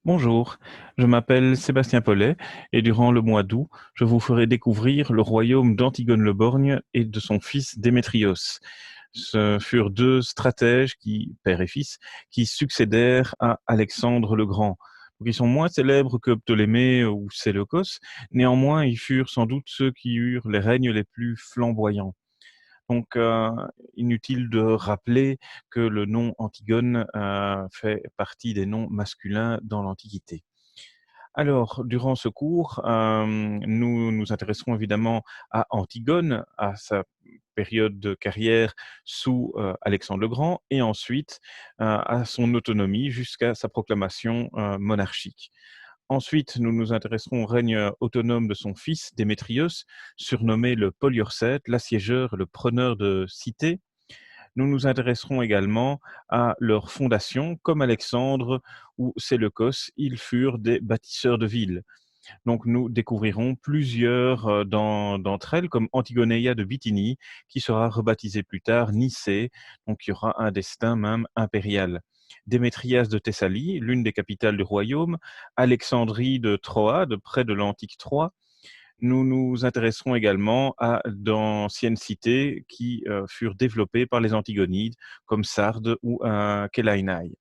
Bonjour, je m'appelle Sébastien Pollet et durant le mois d'août, je vous ferai découvrir le royaume d'Antigone le Borgne et de son fils Démétrios. Ce furent deux stratèges père et fils, qui succédèrent à Alexandre le Grand. Donc, ils sont moins célèbres que Ptolémée ou Séleucos, néanmoins ils furent sans doute ceux qui eurent les règnes les plus flamboyants. Donc, inutile de rappeler que le nom Antigone fait partie des noms masculins dans l'Antiquité. Alors, durant ce cours, nous nous intéresserons évidemment à Antigone, à sa période de carrière sous Alexandre le Grand, et ensuite à son autonomie jusqu'à sa proclamation monarchique. Ensuite, nous nous intéresserons au règne autonome de son fils, Démétrios, surnommé le Poliorcète, l'assiégeur, le preneur de cité. Nous nous intéresserons également à leur fondation, comme Alexandre ou Séleucos, ils furent des bâtisseurs de villes. Donc nous découvrirons plusieurs d'entre elles, comme Antigoneia de Bithynie, qui sera rebaptisée plus tard Nicée, donc il y aura un destin même impérial. Démétrias de Thessalie, l'une des capitales du royaume, Alexandrie de Troade, près de l'antique Troie. Nous nous intéresserons également à d'anciennes cités qui furent développées par les Antigonides, comme Sardes ou Kélaïnaï.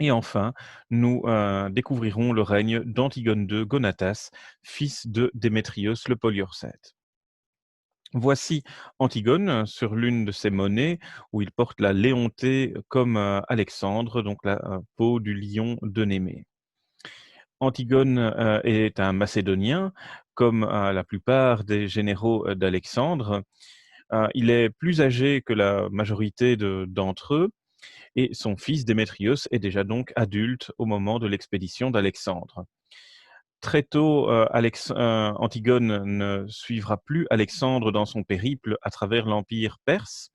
Et enfin, nous découvrirons le règne d'Antigone II Gonatas, fils de Démétrios le Poliorcète. Voici Antigone sur l'une de ses monnaies où il porte la léontée comme Alexandre, donc la peau du lion de Némée. Antigone est un Macédonien, comme la plupart des généraux d'Alexandre. Il est plus âgé que la majorité d'entre eux, et son fils Démétrios est déjà donc adulte au moment de l'expédition d'Alexandre. Très tôt, Antigone ne suivra plus Alexandre dans son périple à travers l'Empire perse.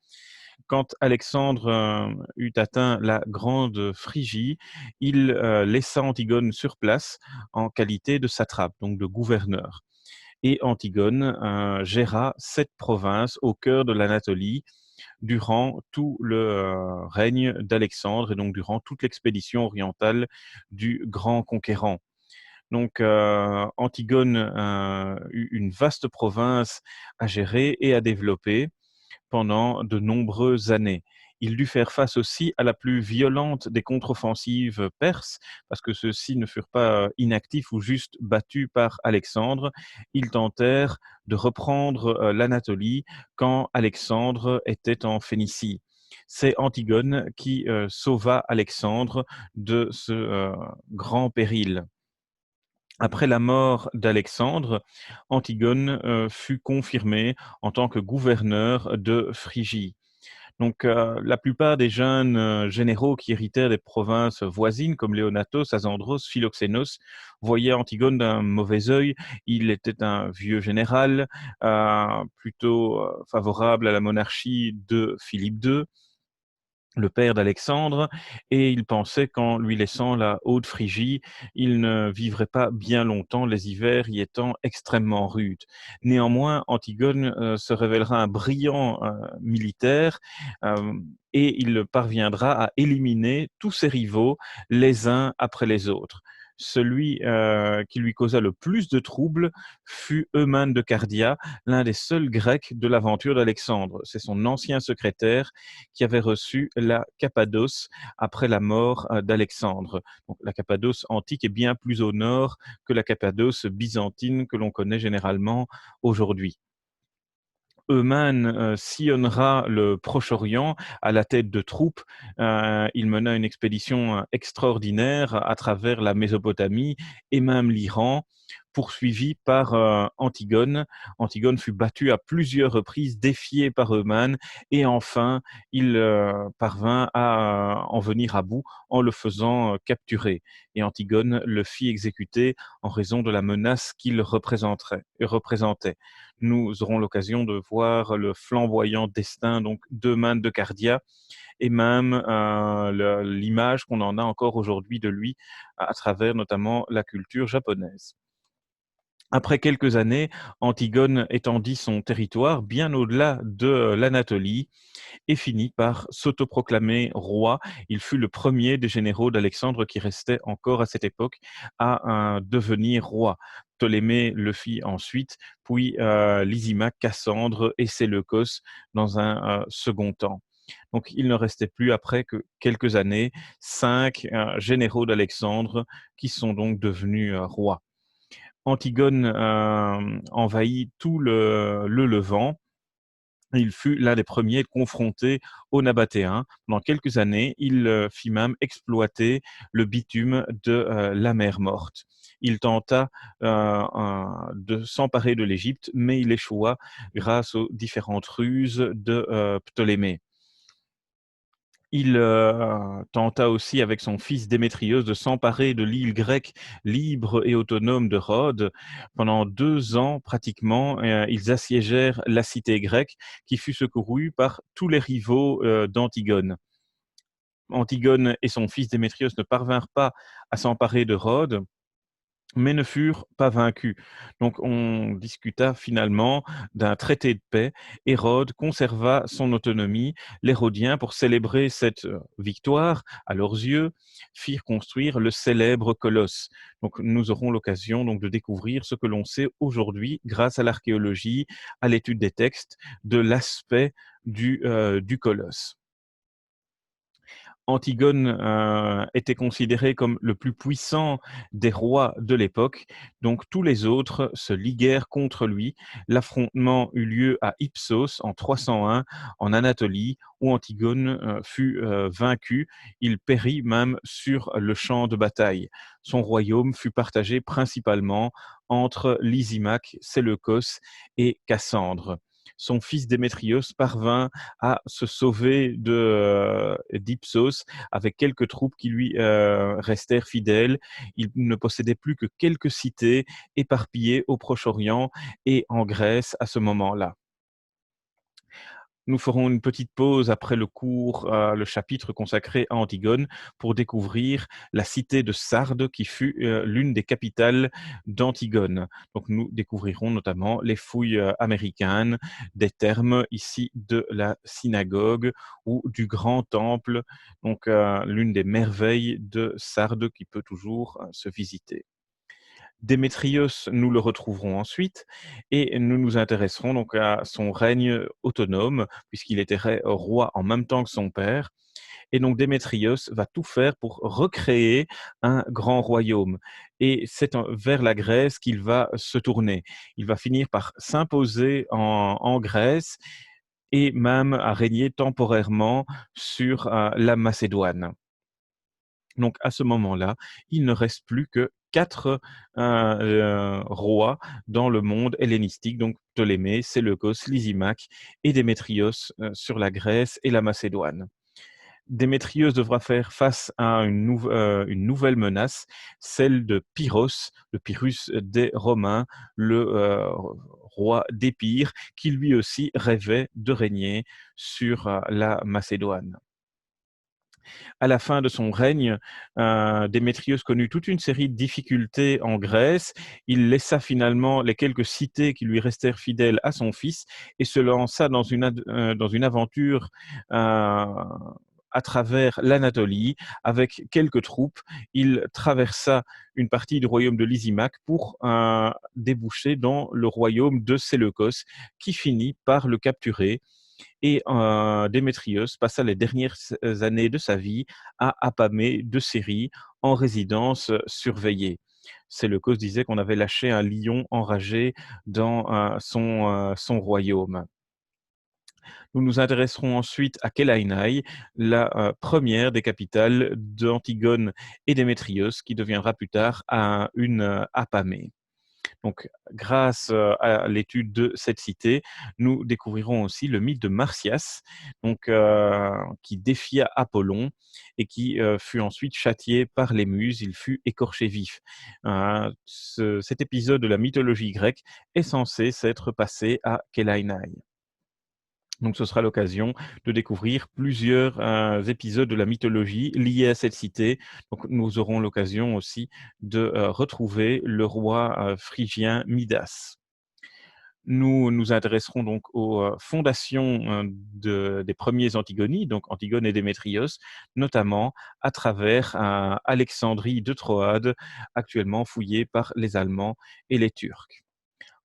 Quand Alexandre eut atteint la Grande Phrygie, il laissa Antigone sur place en qualité de satrape, donc de gouverneur. Et Antigone géra 7 provinces au cœur de l'Anatolie durant tout le règne d'Alexandre et donc durant toute l'expédition orientale du grand conquérant. Donc, Antigone eut une vaste province à gérer et à développer pendant de nombreuses années. Il dut faire face aussi à la plus violente des contre-offensives perses, parce que ceux-ci ne furent pas inactifs ou juste battus par Alexandre. Ils tentèrent de reprendre l'Anatolie quand Alexandre était en Phénicie. C'est Antigone qui sauva Alexandre de ce grand péril. Après la mort d'Alexandre, Antigone fut confirmé en tant que gouverneur de Phrygie. Donc, la plupart des jeunes généraux qui héritèrent des provinces voisines, comme Léonatos, Asandros, Philoxénos, voyaient Antigone d'un mauvais œil. Il était un vieux général, plutôt favorable à la monarchie de Philippe II, le père d'Alexandre, et il pensait qu'en lui laissant la Haute-Phrygie, il ne vivrait pas bien longtemps, les hivers y étant extrêmement rudes. Néanmoins, Antigone se révélera un brillant militaire euh, et il parviendra à éliminer tous ses rivaux les uns après les autres. Celui qui lui causa le plus de troubles fut Eumène de Cardia, l'un des seuls Grecs de l'aventure d'Alexandre. C'est son ancien secrétaire qui avait reçu la Cappadoce après la mort d'Alexandre. Donc, la Cappadoce antique est bien plus au nord que la Cappadoce byzantine que l'on connaît généralement aujourd'hui. Eumène sillonnera le Proche-Orient à la tête de troupes. Il mena une expédition extraordinaire à travers la Mésopotamie et même l'Iran, poursuivi par Antigone. Antigone fut battu à plusieurs reprises, défié par Eumène, et enfin, il parvint à en venir à bout en le faisant capturer. Et Antigone le fit exécuter en raison de la menace qu'il représentait. Nous aurons l'occasion de voir le flamboyant destin donc d'Eumène de Cardia et même l'image qu'on en a encore aujourd'hui de lui à travers notamment la culture japonaise. Après quelques années, Antigone étendit son territoire bien au-delà de l'Anatolie et finit par s'autoproclamer roi. Il fut le premier des généraux d'Alexandre qui restait encore à cette époque à devenir roi. Ptolémée le fit ensuite, puis Lysimaque, Cassandre et Séleucos dans un second temps. Donc il ne restait plus après que quelques années 5 généraux d'Alexandre qui sont donc devenus rois. Antigone envahit tout le Levant. Il fut l'un des premiers confrontés aux Nabatéens. Pendant quelques années, il fit même exploiter le bitume de la mer Morte. Il tenta de s'emparer de l'Égypte, mais il échoua grâce aux différentes ruses de Ptolémée. Il tenta aussi avec son fils Démétrios de s'emparer de l'île grecque libre et autonome de Rhodes. Pendant 2 ans pratiquement, ils assiégèrent la cité grecque qui fut secourue par tous les rivaux d'Antigone. Antigone et son fils Démétrios ne parvinrent pas à s'emparer de Rhodes, mais ne furent pas vaincus. Donc on discuta finalement d'un traité de paix. Hérode conserva son autonomie. Les Rhodiens, pour célébrer cette victoire, à leurs yeux, firent construire le célèbre colosse. Donc nous aurons l'occasion donc de découvrir ce que l'on sait aujourd'hui grâce à l'archéologie, à l'étude des textes, de l'aspect du colosse. Antigone était considéré comme le plus puissant des rois de l'époque, donc tous les autres se liguèrent contre lui. L'affrontement eut lieu à Ipsos en 301 en Anatolie, où Antigone fut vaincu. Il périt même sur le champ de bataille. Son royaume fut partagé principalement entre Lysimaque, Séleucos et Cassandre. Son fils Démétrios parvint à se sauver d'Ipsos avec quelques troupes qui lui restèrent fidèles. Il ne possédait plus que quelques cités éparpillées au Proche-Orient et en Grèce à ce moment-là. Nous ferons une petite pause après le chapitre consacré à Antigone, pour découvrir la cité de Sardes qui fut l'une des capitales d'Antigone. Donc nous découvrirons notamment les fouilles américaines, des termes ici de la synagogue ou du grand temple, donc l'une des merveilles de Sardes qui peut toujours se visiter. Démétrios, nous le retrouverons ensuite et nous nous intéresserons donc à son règne autonome, puisqu'il était roi en même temps que son père. Et donc Démétrios va tout faire pour recréer un grand royaume. Et c'est vers la Grèce qu'il va se tourner. Il va finir par s'imposer en Grèce et même à régner temporairement sur la Macédoine. Donc à ce moment-là, il ne reste plus que 4 rois dans le monde hellénistique, donc Ptolémée, Séleucos, Lysimaque et Démétrios sur la Grèce et la Macédoine. Démétrios devra faire face à une nouvelle menace, celle de Pyrrhos, le Pyrrhus des Romains, le roi d'Épire, qui lui aussi rêvait de régner sur la Macédoine. À la fin de son règne, Démétrios connut toute une série de difficultés en Grèce. Il laissa finalement les quelques cités qui lui restèrent fidèles à son fils et se lança dans une aventure à travers l'Anatolie avec quelques troupes. Il traversa une partie du royaume de Lysimaque pour déboucher dans le royaume de Séleucos, qui finit par le capturer. Et Démétrios passa les dernières années de sa vie à Apamée de Syrie, en résidence surveillée. Séleucos disait qu'on avait lâché un lion enragé dans son royaume. Nous nous intéresserons ensuite à Kélaïnaï, la première des capitales d'Antigone et Démétrios, qui deviendra plus tard une Apamée. Donc, grâce à l'étude de cette cité, nous découvrirons aussi le mythe de Marsyas, donc, qui défia Apollon et qui fut ensuite châtié par les muses. Il fut écorché vif. Cet épisode de la mythologie grecque est censé s'être passé à Kélaïnaï. Donc ce sera l'occasion de découvrir plusieurs épisodes de la mythologie liés à cette cité. Donc nous aurons l'occasion aussi de retrouver le roi phrygien Midas. Nous nous intéresserons donc aux fondations des premiers Antigonies, donc Antigone et Démétrios, notamment à travers Alexandrie de Troade, actuellement fouillée par les Allemands et les Turcs.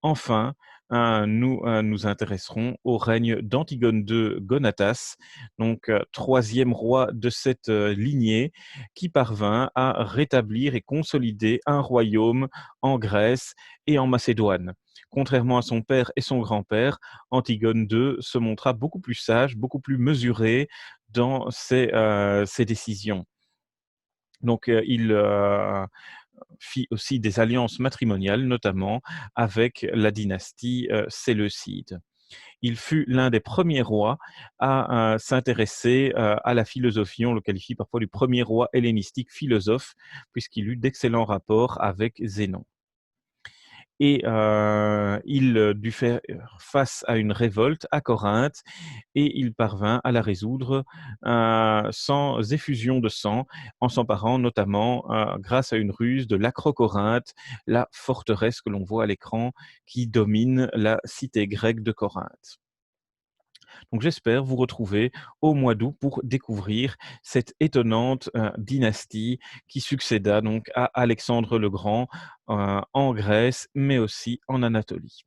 Enfin, nous nous intéresserons au règne d'Antigone II Gonatas, donc troisième roi de cette lignée, qui parvint à rétablir et consolider un royaume en Grèce et en Macédoine. Contrairement à son père et son grand-père, Antigone II se montra beaucoup plus sage, beaucoup plus mesuré dans ses décisions. Donc, il fit aussi des alliances matrimoniales, notamment avec la dynastie séleucide. Il fut l'un des premiers rois à s'intéresser à la philosophie. On le qualifie parfois du premier roi hellénistique philosophe, puisqu'il eut d'excellents rapports avec Zénon. Et il dut faire face à une révolte à Corinthe et il parvint à la résoudre sans effusion de sang, en s'emparant notamment, grâce à une ruse, de l'Acrocorinthe, la forteresse que l'on voit à l'écran qui domine la cité grecque de Corinthe. Donc j'espère vous retrouver au mois d'août pour découvrir cette étonnante dynastie qui succéda donc à Alexandre le Grand en Grèce, mais aussi en Anatolie.